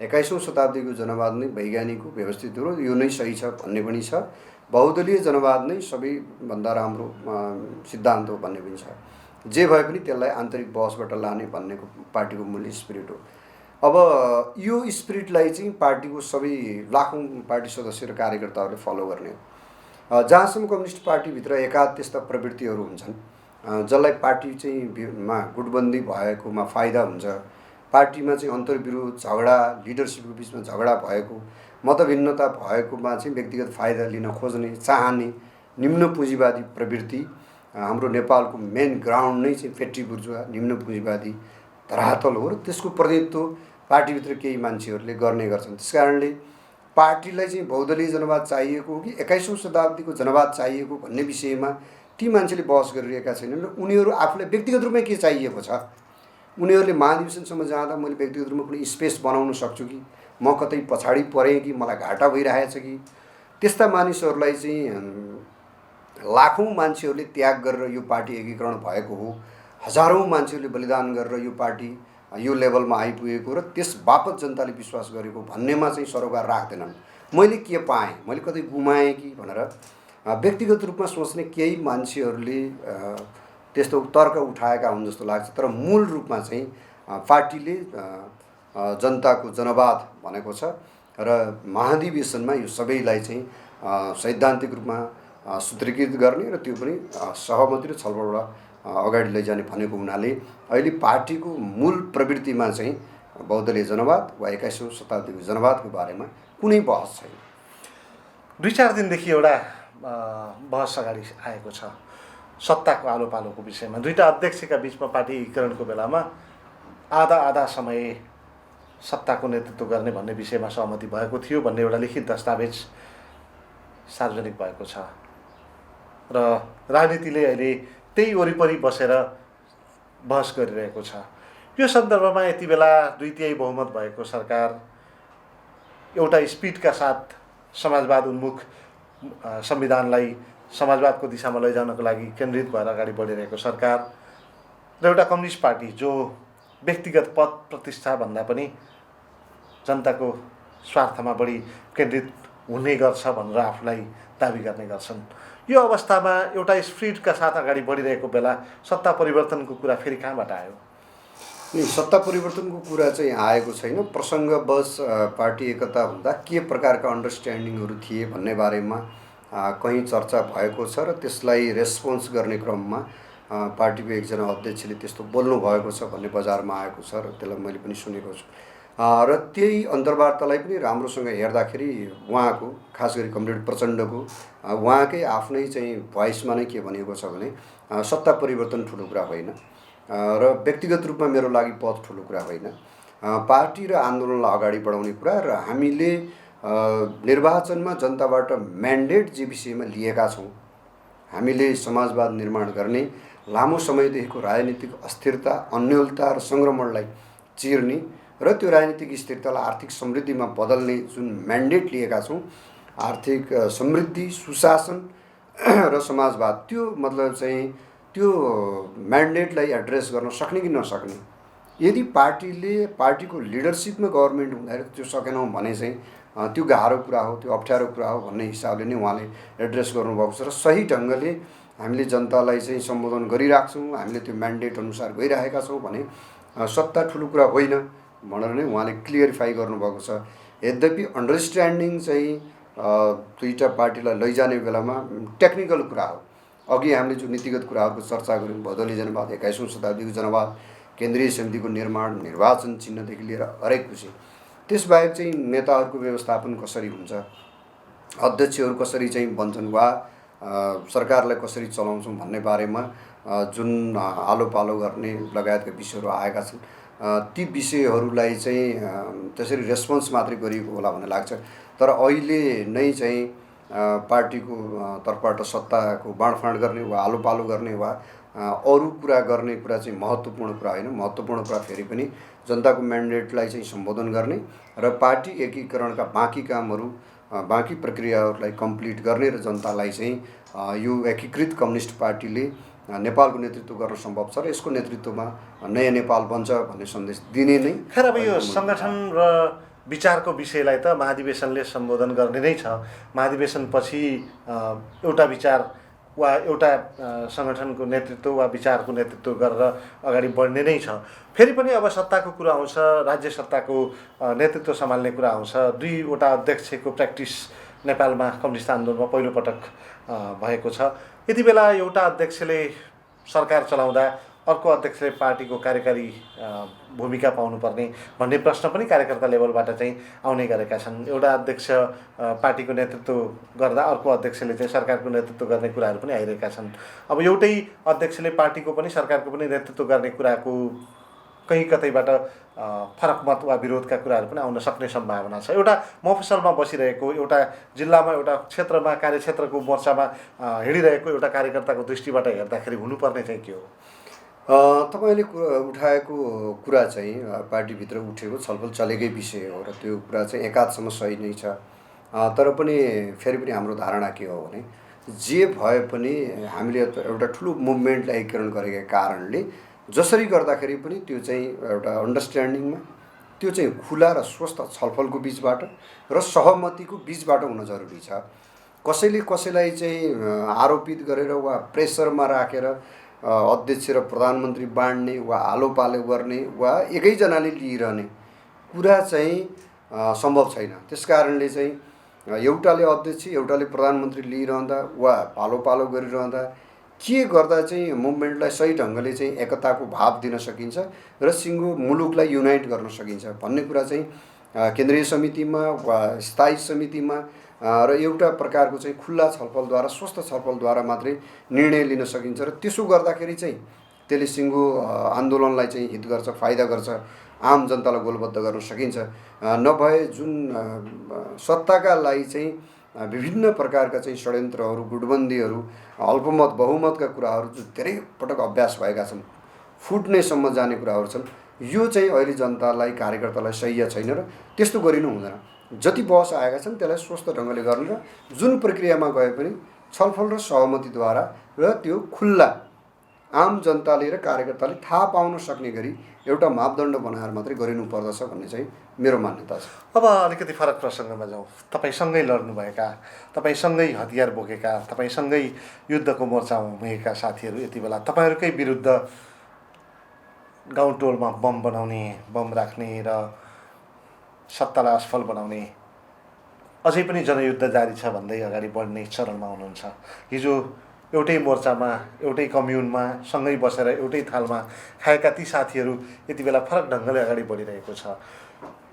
21औं शताब्दीको जनवाद नै वैज्ञानिक हो, व्यवस्थित हो, यो नै सही छ भन्ने पनि छ। बहुदलीय जनवाद नै सबैभन्दा राम्रो सिद्धान्त हो भन्ने पनि छ। जे भए पनि त्यसलाई आन्तरिक बहसबाट लाने भन्नेको पार्टीको मूल स्पिरिट हो। अब यो स्पिरिटलाई चाहिँ पार्टीको सबै लाखौँ पार्टी सदस्य र कार्यकर्ताहरूले फलो गर्ने हो। जहाँसम्म कम्युनिस्ट पार्टीभित्र एकाध त्यस्ता प्रवृत्तिहरू हुन्छन् जसलाई पार्टी चाहिँ मा गुटबन्दी भएकोमा फाइदा हुन्छ, पार्टीमा चाहिँ अन्तर्विरोध झगडा लिडरसिपको बिचमा झगडा भएको मतभिन्नता भएकोमा चाहिँ व्यक्तिगत फाइदा लिन खोज्ने चाहने निम्न पुँजीवादी प्रवृत्ति हाम्रो नेपालको मेन ग्राउन्ड नै चाहिँ फेट्टी बुर्जुवा निम्न पुँजीवादी धरातल हो र त्यसको प्रतिनिधित्व पार्टीभित्र केही मान्छेहरूले गर्ने गर्छन्। त्यस कारणले पार्टीलाई चाहिँ बहुदलीय जनवाद चाहिएको हो कि 21औं शताब्दीको जनवाद चाहिएको भन्ने विषयमा ती मान्छेले बहस गरिरहेका छैनन् र उनीहरू आफूलाई व्यक्तिगत रूपमा के चाहिएको छ, उनीहरूले महाधिवेशनसम्म जाँदा मैले व्यक्तिगत रूपमा कुनै स्पेस बनाउन सक्छु कि, म कतै पछाडि परेँ कि, मलाई घाटा भइरहेछ कि, त्यस्ता मानिसहरूलाई चाहिँ लाखौँ मान्छेहरूले त्याग गरेर यो पार्टी एकीकरण भएको हो, हजारौँ मान्छेहरूले बलिदान गरेर यो पार्टी यो लेभलमा आइपुगेको र त्यस बापत जनताले विश्वास गरेको भन्नेमा चाहिँ सरोकार राख्दैनन्। मैले के पाएँ, मैले कतै गुमाएँ कि भनेर व्यक्तिगत रूपमा सोच्ने केही मान्छेहरूले त्यस्तो तर्क उठाएका हुन् जस्तो लाग्छ। तर मूल रूपमा चाहिँ पार्टीले जनताको जनवाद भनेको छ र महाधिवेशनमा यो सबैलाई चाहिँ सैद्धान्तिक रूपमा सूत्रीकृत गर्ने र त्यो पनि सहमति र छलफलबाट अगाडि लैजाने भनेको हुनाले अहिले पार्टीको मूल प्रवृत्तिमा चाहिँ बहुदलीय जनवाद वा 21औं शताब्दीको जनवादको बारेमा कुनै बहस छैन। 2-4 दिनदेखि एउटा बहस अगाडि आएको छ सत्ताको आलो पालोको विषयमा। दुईटा अध्यक्षका बिचमा पार्टी एकीकरणको बेलामा आधा समय सत्ताको नेतृत्व गर्ने भन्ने विषयमा सहमति भएको थियो भन्ने एउटा लिखित दस्तावेज सार्वजनिक भएको छ र राजनीतिले अहिले त्यही वरिपरि बसेर बहस गरिरहेको छ। यो सन्दर्भमा यति बेला 2/3 बहुमत भएको सरकार, एउटा स्पिडका साथ समाजवाद उन्मुख संविधानलाई समाजवादको दिशामा लैजानको लागि केन्द्रित भएर अगाडि बढिरहेको सरकार र एउटा कम्युनिस्ट पार्टी जो व्यक्तिगत पद प्रतिष्ठा भन्दा पनि जनताको स्वार्थमा बढी केन्द्रित हुने गर्छ भनेर आफूलाई दाबी गर्ने गर्छन्। यो अवस्थामा एउटा स्पिरिटका साथ अगाडि बढिरहेको बेला सत्ता परिवर्तनको कुरा फेरि कहाँबाट आयो? सत्ता परिवर्तनको कुरा चाहिँ आएको छैन। प्रसङ्गवश पार्टी एकता हुँदा के प्रकारका अन्डरस्ट्यान्डिङहरू थिए भन्ने बारेमा कहीँ चर्चा भएको छ र त्यसलाई रेस्पोन्स गर्ने क्रममा पार्टीको एकजना अध्यक्षले त्यस्तो बोल्नु भएको छ भन्ने बजारमा आएको छ र त्यसलाई मैले पनि सुनेको छु। र त्यही अन्तर्वार्तालाई पनि राम्रोसँग हेर्दाखेरि उहाँको खास गरी कमरेड प्रचण्डको उहाँकै आफ्नै चाहिँ भोइसमा नै के भनेको छ भने सत्ता परिवर्तन ठुलो कुरा होइन र व्यक्तिगत रूपमा मेरो लागि पद ठुलो कुरा होइन, पार्टी र आन्दोलनलाई अगाडि बढाउने कुरा र हामीले निर्वाचनमा जनताबाट म्यान्डेट जे विषयमा लिएका छौँ, हामीले समाजवाद निर्माण गर्ने लामो समयदेखिको राजनीतिक अस्थिरता, अन्योलता र सङ्क्रमणलाई चिर्ने र त्यो राजनीतिक स्थिरतालाई आर्थिक समृद्धिमा बदल्ने जुन म्यान्डेट लिएका छौँ, आर्थिक समृद्धि, सुशासन र समाजवाद, त्यो मतलब चाहिँ त्यो म्यान्डेटलाई एड्रेस गर्न सक्ने कि नसक्ने, यदि पार्टीको लिडरसिपमा गभर्मेन्ट हुँदाखेरि त्यो सकेनौँ भने चाहिँ त्यो गाह्रो कुरा हो, त्यो अप्ठ्यारो कुरा हो भन्ने हिसाबले नै उहाँले एड्रेस गर्नुभएको छ। र सही ढङ्गले हामीले जनतालाई चाहिँ सम्बोधन गरिराख्छौँ, हामीले त्यो म्यान्डेट अनुसार गइरहेका छौँ भने सत्ता ठुलो कुरा होइन भनेर नै उहाँले क्लियरिफाई गर्नुभएको छ। यद्यपि अन्डरस्ट्यान्डिङ चाहिँ दुईवटा पार्टीलाई लैजाने बेलामा टेक्निकल कुरा हो। अघि हामीले जो नीतिगत कुराहरूको चर्चा गऱ्यौँ, भदौली जनवाद, 21औं शताब्दीको जनवाद, केन्द्रीय समितिको निर्माण, निर्वाचन चिन्हदेखि लिएर हरेक विषय, त्यसबाहेक चाहिँ नेताहरूको व्यवस्थापन कसरी हुन्छ, अध्यक्षहरू कसरी चाहिँ बन्छन् वा सरकारलाई कसरी चलाउँछौँ भन्ने बारेमा जुन आलो पालो गर्ने लगायतका विषयहरू आएका छन्, ती विषयहरूलाई चाहिँ त्यसरी रेस्पोन्स मात्रै गरिएको होला भन्ने लाग्छ। तर अहिले नै चाहिँ पार्टीको तर्फबाट सत्ताको बाँडफाँड गर्ने वा आलो पालो गर्ने वा अरू कुरा गर्ने कुरा चाहिँ महत्त्वपूर्ण कुरा होइन। महत्त्वपूर्ण कुरा फेरि पनि जनताको म्यान्डेटलाई चाहिँ सम्बोधन गर्ने र पार्टी एकीकरणका बाँकी कामहरू, बाँकी प्रक्रियाहरूलाई कम्प्लिट गर्ने र जनतालाई चाहिँ यो एकीकृत कम्युनिस्ट पार्टीले नेपालको नेतृत्व गर्न सम्भव छ र यसको नेतृत्वमा नयाँ नेपाल बन्छ भन्ने सन्देश दिने नै। खैर अब यो सङ्गठन र विचारको विषयलाई त महाधिवेशनले सम्बोधन गर्ने नै छ। महाधिवेशनपछि एउटा विचार वा एउटा सङ्गठनको नेतृत्व वा विचारको नेतृत्व गरेर अगाडि बढ्ने नै छ। फेरि पनि अब सत्ताको कुरा आउँछ, राज्य सत्ताको नेतृत्व सम्हाल्ने कुरा आउँछ। दुईवटा अध्यक्षको प्र्याक्टिस नेपालमा कम्युनिस्ट आन्दोलनमा पहिलोपटक भएको छ। यति बेला एउटा अध्यक्षले सरकार चलाउँदा अर्को अध्यक्षले पार्टीको कार्यकारी भूमिका पाउनुपर्ने भन्ने प्रश्न पनि कार्यकर्ता लेभलबाट चाहिँ आउने गरेका छन्। एउटा अध्यक्ष पार्टीको नेतृत्व गर्दा अर्को अध्यक्षले चाहिँ सरकारको नेतृत्व गर्ने कुराहरू पनि आइरहेका छन्। अब एउटै अध्यक्षले पार्टीको पनि सरकारको पनि नेतृत्व गर्ने कुराको कहीँ कतैबाट फरक मत वा विरोधका कुराहरू पनि आउन सक्ने सम्भावना छ। एउटा मफसलमा बसिरहेको, एउटा जिल्लामा, एउटा क्षेत्रमा, कार्यक्षेत्रको मोर्चामा हिँडिरहेको एउटा कार्यकर्ताको दृष्टिबाट हेर्दाखेरि हुनुपर्ने चाहिँ के हो? तपाईँले उठाएको कुरा चाहिँ पार्टीभित्र उठेको छलफल चलेकै विषय हो र त्यो कुरा चाहिँ एकाधसम्म सही नै छ। तर पनि फेरि पनि हाम्रो धारणा के हो भने जे भए पनि हामीले एउटा ठुलो मुभमेन्टलाई एकीकरण गरेका कारणले जसरी गर्दाखेरि पनि त्यो चाहिँ एउटा अन्डरस्ट्यान्डिङमा, त्यो चाहिँ खुला र स्वस्थ छलफलको बिचबाट र सहमतिको बिचबाट हुन जरुरी छ। कसैले कसैलाई चाहिँ आरोपित गरेर वा प्रेसरमा राखेर अध्यक्ष र प्रधानमन्त्री बाँड्ने वा आलो पालो गर्ने वा एकैजनाले लिइरहने कुरा चाहिँ सम्भव छैन। त्यस कारणले चाहिँ एउटाले अध्यक्ष, एउटाले प्रधानमन्त्री लिइरहँदा वा पालो पालो गरिरहँदा के गर्दा चाहिँ मुभमेन्टलाई सही ढङ्गले चाहिँ एकताको भाव दिन सकिन्छ र सिङ्गो मुलुकलाई युनाइट गर्न सकिन्छ भन्ने कुरा चाहिँ केन्द्रीय समितिमा वा स्थायी समितिमा र एउटा प्रकारको चाहिँ खुल्ला छलफलद्वारा, स्वस्थ छलफलद्वारा मात्रै निर्णय लिन सकिन्छ र त्यसो गर्दाखेरि चाहिँ त्यसले सिङ्गो आन्दोलनलाई चाहिँ हित गर्छ, फाइदा गर्छ, आम जनतालाई गोलबद्ध गर्न सकिन्छ। नभए जुन सत्ताका लागि चाहिँ विभिन्न प्रकारका चाहिँ षड्यन्त्रहरू, गुटबन्दीहरू, अल्पमत बहुमतका कुराहरू जो धेरै पटक अभ्यास भएका छन्, फुट्नेसम्म जाने कुराहरू छन्, यो चाहिँ अहिले जनतालाई, कार्यकर्तालाई सह्य छैन र त्यस्तो गरिनु हुँदैन। जति बहस आएका छन् त्यसलाई स्वस्थ ढङ्गले गर्ने र जुन प्रक्रियामा गए पनि छलफल र सहमतिद्वारा र त्यो खुल्ला आम जनताले र कार्यकर्ताले थाहा पाउन सक्ने गरी एउटा मापदण्ड बनाएर मात्रै गरिनु पर्दछ भन्ने चाहिँ मेरो मान्यता छ। अब अलिकति फरक प्रसङ्गमा जाउँ। तपाईँसँगै लड्नुभएका, तपाईँसँगै हतियार बोकेका, तपाईँसँगै युद्धको मोर्चामा भएका साथीहरू यति बेला तपाईँहरूकै विरुद्ध गाउँटोलमा बम बनाउने, बम राख्ने र सत्तालाई असफल बनाउने, अझै पनि जनयुद्ध जारी छ भन्दै अगाडि बढ्ने चरणमा हुनुहुन्छ। हिजो एउटै मोर्चामा, एउटै कम्युनमा सँगै बसेर एउटै थालमा खाएका ती साथीहरू यति बेला फरक ढङ्गले अगाडि बढिरहेको छ।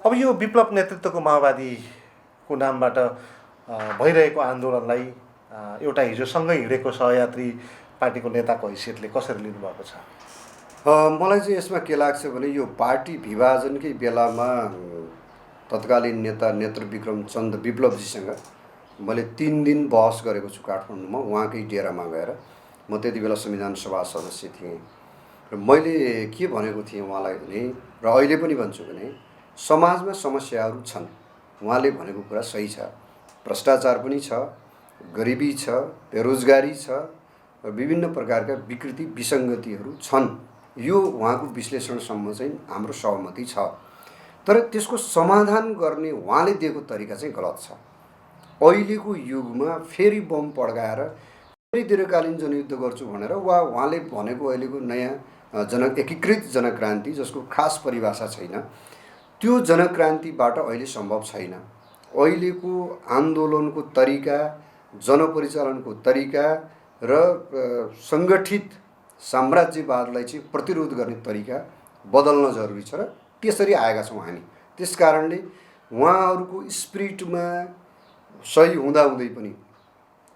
अब यो विप्लव नेतृत्वको माओवादीको नामबाट भइरहेको आन्दोलनलाई एउटा हिजो सँगै हिँडेको सहयात्री पार्टीको नेताको हैसियतले कसरी लिनुभएको छ? मलाई चाहिँ यसमा के लाग्छ भने यो पार्टी विभाजनकै बेलामा तत्कालीन नेता नेत्रविक्रम चन्द विप्लवजीसँग मैले 3 दिन बहस गरेको छु काठमाडौँमा, उहाँकै डेरामा गएर। म त्यति बेला संविधान सभा सदस्य थिएँ र मैले के भनेको थिएँ उहाँलाई भने, र अहिले पनि भन्छु भने, समाजमा समस्याहरू छन्, उहाँले भनेको कुरा सही छ। भ्रष्टाचार पनि छ, गरिबी छ, बेरोजगारी छ, र विभिन्न प्रकारका विकृति विसङ्गतिहरू छन्। यो उहाँको विश्लेषणसम्म चाहिँ हाम्रो सहमति छ। तर त्यसको समाधान गर्ने उहाँले दिएको तरिका चाहिँ गलत छ। अहिलेको युगमा फेरि बम पड्काएर फेरि दीर्घकालीन जनयुद्ध गर्छु भनेर वा उहाँले भनेको अहिलेको नयाँ एकीकृत जनक्रान्ति, जसको खास परिभाषा छैन, त्यो जनक्रान्तिबाट अहिले सम्भव छैन। अहिलेको आन्दोलनको तरिका, जनपरिचालनको तरिका र सङ्गठित साम्राज्यवादलाई चाहिँ प्रतिरोध गर्ने तरिका बदल्न जरुरी छ, र त्यसरी आएका छौँ हामी। त्यस कारणले उहाँहरूको स्पिरिटमा सही हुँदाहुँदै पनि,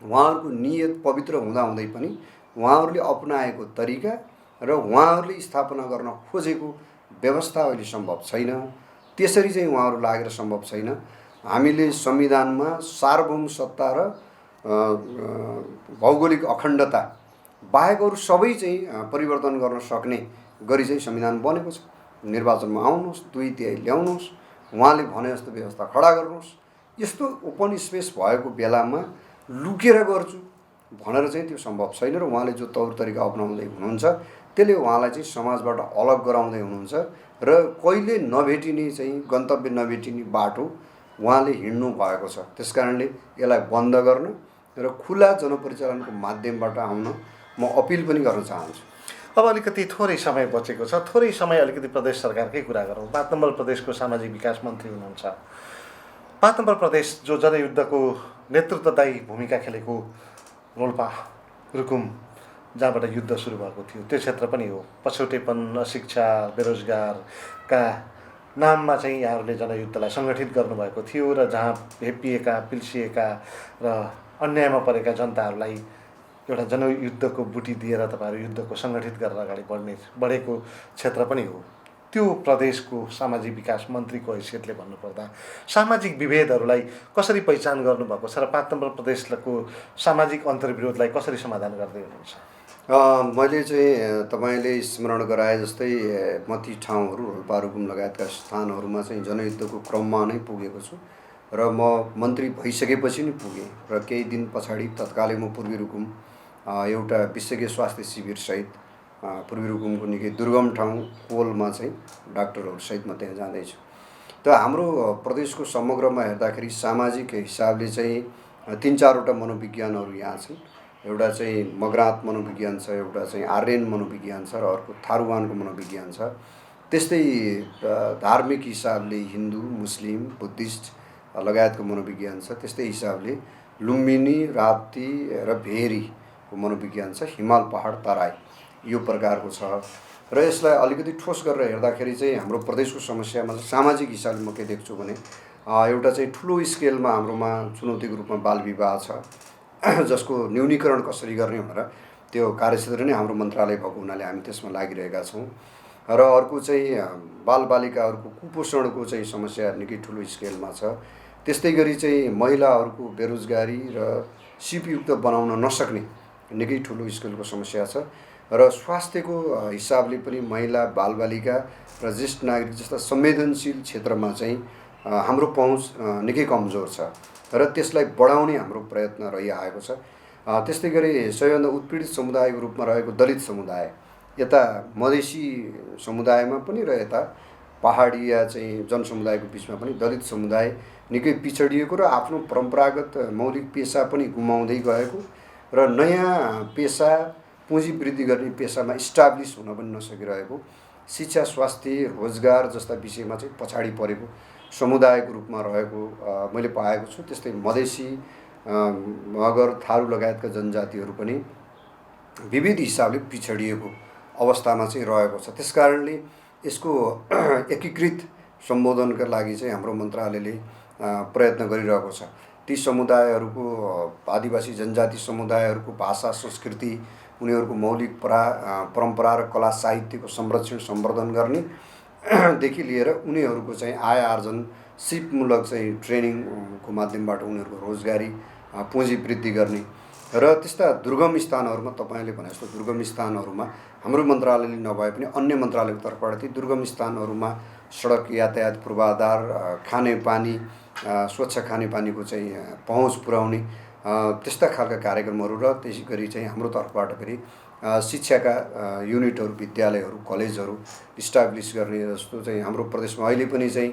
उहाँहरूको नियत पवित्र हुँदाहुँदै पनि उहाँहरूले अपनाएको तरिका र उहाँहरूले स्थापना गर्न खोजेको व्यवस्था अहिले सम्भव छैन। त्यसरी चाहिँ उहाँहरू लागेर सम्भव छैन। हामीले संविधानमा सार्वभौम सत्ता र भौगोलिक अखण्डता बाहेक अरू सबै चाहिँ परिवर्तन गर्न सक्ने गरी चाहिँ संविधान बनेको छ। निर्वाचनमा आउनुहोस्, 2/3 ल्याउनुहोस्, उहाँले भने जस्तो व्यवस्था खडा गर्नुहोस्। यस्तो ओपन स्पेस भएको बेलामा लुकेर गर्छु भनेर चाहिँ त्यो सम्भव छैन। र उहाँले जो तौर तरिका अपनाउँदै हुनुहुन्छ त्यसले उहाँलाई चाहिँ समाजबाट अलग गराउँदै हुनुहुन्छ, र कहिले नभेटिने चाहिँ गन्तव्य नभेटिने बाटो उहाँले हिँड्नु भएको छ। त्यसकारणले यसलाई बन्द गर्न र खुला जनपरिचालनको माध्यमबाट आउन म अपिल पनि गर्न चाहन्छु। अब अलिकति थोरै समय बचेको छ, थोरै समय अलिकति प्रदेश सरकारकै कुरा गरौँ। 5 नम्बर प्रदेशको सामाजिक विकास मन्त्री हुनुहुन्छ। 5 नम्बर प्रदेश जो जनयुद्धको नेतृत्वदायी भूमिका खेलेको रोल्पा, रुकुम, जहाँबाट युद्ध सुरु भएको थियो, त्यो क्षेत्र पनि हो। पछौटेपन, अशिक्षा, बेरोजगारका नाममा चाहिँ यहाँहरूले जनयुद्धलाई सङ्गठित गर्नुभएको थियो, र जहाँ हेपिएका, पिल्सिएका र अन्यायमा परेका जनताहरूलाई एउटा जनयुद्धको बुटी दिएर तपाईँहरू युद्धको सङ्गठित गरेर अगाडि बढेको क्षेत्र पनि हो। त्यो प्रदेशको सामाजिक विकास मन्त्रीको हैसियतले भन्नुपर्दा सामाजिक विभेदहरूलाई कसरी पहिचान गर्नुभएको छ र 5 नम्बर प्रदेशको सामाजिक अन्तर्विरोधलाई कसरी समाधान गर्दै हुनुहुन्छ? मैले चाहिँ तपाईँले स्मरण गराए जस्तै म ती ठाउँहरू, रोल्पा, रुकुम लगायतका स्थानहरूमा चाहिँ जनयुद्धको क्रममा नै पुगेको छु, र म मन्त्री भइसकेपछि नै पुगेँ। र केही दिन पछाडि तत्कालै म पूर्वी रुकुम एउटा विशेषज्ञ स्वास्थ्य शिविरसहित पूर्वी रुकुमको निकै दुर्गम ठाउँ कोलमा चाहिँ डाक्टरहरूसहित म त्यहाँ जाँदैछु। त हाम्रो प्रदेशको समग्रमा हेर्दाखेरि सामाजिक हिसाबले चाहिँ 3-4वटा मनोविज्ञानहरू यहाँ छन्। एउटा चाहिँ मगरात मनोविज्ञान छ, एउटा चाहिँ आर्यन मनोविज्ञान छ, र अर्को थारुवानको मनोविज्ञान छ। त्यस्तै धार्मिक हिसाबले हिन्दू, मुस्लिम, बुद्धिस्ट लगायतको मनोविज्ञान छ। त्यस्तै हिसाबले लुम्बिनी, राप्ती र भेरीको मनोविज्ञान छ। हिमाल, पहाड, तराई यो प्रकारको छ। र यसलाई अलिकति ठोस गरेर हेर्दाखेरि चाहिँ हाम्रो प्रदेशको समस्यामा सामाजिक हिसाबले म के देख्छु भने, एउटा चाहिँ ठुलो स्केलमा हाम्रोमा चुनौतीको रूपमा बालविवाह छ, जसको न्यूनीकरण कसरी गर्ने भनेर त्यो कार्यक्षेत्र नै हाम्रो मन्त्रालय भएको हुनाले हामी त्यसमा लागिरहेका छौँ। र अर्को चाहिँ बालबालिकाहरूको कुपोषणको चाहिँ समस्या निकै ठुलो स्केलमा छ। त्यस्तै गरी चाहिँ महिलाहरूको बेरोजगारी र सिपयुक्त बनाउन नसक्ने निकै ठुलो स्केलको समस्या छ। र स्वास्थ्यको हिसाबले पनि महिला, बालबालिका र ज्येष्ठ नागरिक जस्ता संवेदनशील क्षेत्रमा चाहिँ हाम्रो पहुँच निकै कमजोर छ, र त्यसलाई बढाउने हाम्रो प्रयत्न रहिआएको छ। त्यस्तै गरी सबैभन्दा उत्पीडित समुदायको रूपमा रहेको दलित समुदाय, यता मधेसी समुदायमा पनि र यता पहाडिया चाहिँ जनसमुदायको बिचमा पनि दलित समुदाय निकै पिछडिएको र आफ्नो परम्परागत मौलिक पेसा पनि गुमाउँदै गएको, र नयाँ पेसा, पुँजी वृद्धि गर्ने पेसामा इस्टाब्लिस हुन पनि नसकिरहेको, शिक्षा, स्वास्थ्य, रोजगार जस्ता विषयमा चाहिँ पछाडि परेको समुदायको रूपमा रहेको मैले पाएको छु। त्यस्तै मधेसी, मगर, थारू लगायतका जनजातिहरू पनि विविध हिसाबले पिछडिएको अवस्थामा चाहिँ रहेको छ। त्यसकारणले यसको एकीकृत सम्बोधनका लागि चाहिँ हाम्रो मन्त्रालयले प्रयत्न गरिरहेको छ। ती समुदायहरूको, आदिवासी जनजाति समुदायहरूको भाषा, संस्कृति, उनीहरूको मौलिक परम्परा र कला साहित्यको संरक्षण सम्वर्धन गर्ने देखि लिएर उनीहरूको चाहिँ आय आर्जन, सिपमूलक चाहिँ ट्रेनिङको माध्यमबाट उनीहरूको रोजगारी, पुँजी वृद्धि गर्ने र त्यस्ता दुर्गम स्थानहरूमा तपाईँले भने जस्तो दुर्गम स्थानहरूमा हाम्रो मन्त्रालयले नभए पनि अन्य मन्त्रालयको तर्फबाट ती दुर्गम स्थानहरूमा सडक यातायात पूर्वाधार, खानेपानी, स्वच्छ खानेपानीको चाहिँ पहुँच पुर्याउने त्यस्ता खालका कार्यक्रमहरू र त्यसै गरी चाहिँ हाम्रो तर्फबाट फेरि शिक्षाका युनिटहरू, विद्यालयहरू, कलेजहरू इस्टाब्लिस गर्ने जस्तो चाहिँ हाम्रो प्रदेशमा अहिले पनि चाहिँ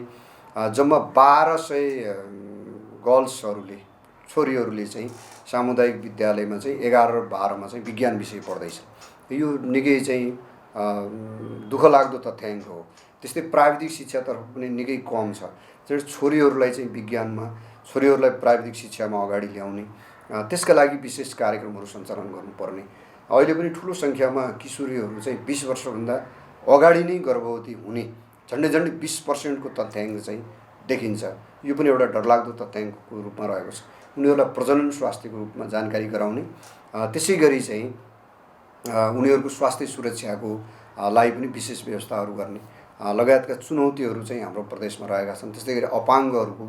जम्मा 1200 गर्ल्सहरूले, छोरीहरूले चाहिँ सामुदायिक विद्यालयमा चाहिँ 11 र 12मा चाहिँ विज्ञान विषय पढ्दैछ। यो निकै चाहिँ दुःख लाग्दो तथ्याङ्क हो। त्यस्तै प्राविधिक शिक्षातर्फ पनि निकै कम छ। चाहिँ छोरीहरूलाई चाहिँ विज्ञानमा, छोरीहरूलाई प्राविधिक शिक्षामा अगाडि ल्याउने, त्यसका लागि विशेष कार्यक्रमहरू सञ्चालन गर्नुपर्ने। अहिले पनि ठुलो सङ्ख्यामा किशोरीहरू चाहिँ 20 वर्षभन्दा अगाडि नै गर्भवती हुने झन्डै 20% को तथ्याङ्क चाहिँ देखिन्छ। यो पनि एउटा डरलाग्दो तथ्याङ्कको रूपमा रहेको छ। उनीहरूलाई प्रजनन स्वास्थ्यको रूपमा जानकारी गराउने, त्यसै गरी चाहिँ उनीहरूको स्वास्थ्य सुरक्षाको लागि पनि विशेष व्यवस्थाहरू गर्ने लगायतका चुनौतीहरू चाहिँ हाम्रो प्रदेशमा रहेका छन्। त्यस्तै गरी अपाङ्गहरूको,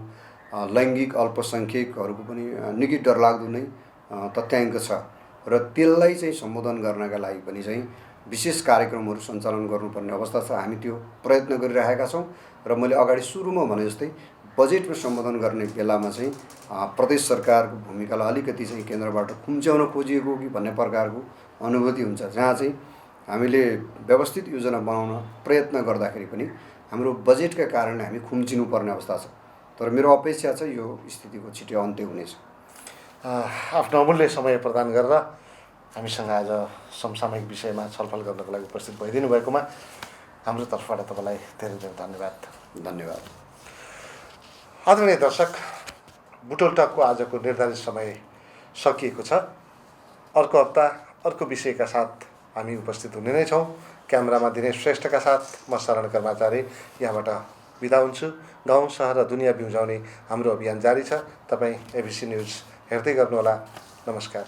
लैङ्गिक अल्पसङ्ख्यकहरूको पनि निकै डरलाग्दो नै तथ्याङ्क छ र त्यसलाई चाहिँ सम्बोधन गर्नका लागि पनि चाहिँ विशेष कार्यक्रमहरू सञ्चालन गर्नुपर्ने अवस्था छ। हामी त्यो प्रयत्न गरिरहेका छौँ र मैले अगाडि सुरुमा भने जस्तै बजेटमा सम्बोधन गर्ने बेलामा चाहिँ प्रदेश सरकारको भूमिकालाई अलिकति चाहिँ केन्द्रबाट खुम्च्याउन खोजिएको कि भन्ने प्रकारको अनुभूति हुन्छ, जहाँ चाहिँ हामीले व्यवस्थित योजना बनाउन प्रयत्न गर्दाखेरि पनि हाम्रो बजेटका कारणले हामी खुम्चिनुपर्ने अवस्था छ। तर मेरो अपेक्षा छ यो स्थितिको छिटै अन्त्य हुनेछ। आफ्नो अमूल्य समय प्रदान गरेर हामीसँग आज समसामयिक विषयमा छलफल गर्नको लागि उपस्थित भइदिनु भएकोमा हाम्रो तर्फबाट तपाईँलाई धेरै धेरै धन्यवाद। धन्यवाद। आदरणीय दर्शक, बुटोल टकको आजको निर्धारित समय सकिएको छ। अर्को हप्ता अर्को विषयका साथ हामी उपस्थित हुने नै छौँ। क्यामेरामा दिनेश श्रेष्ठका साथ म शरण कर्मचारी यहाँबाट बिदा हुन्छु। गाउँ, सहर र दुनियाँ बिउजाउने हाम्रो अभियान जारी छ। तपाईँ एबिसी न्युज हेर्दै गर्नुहोला। नमस्कार।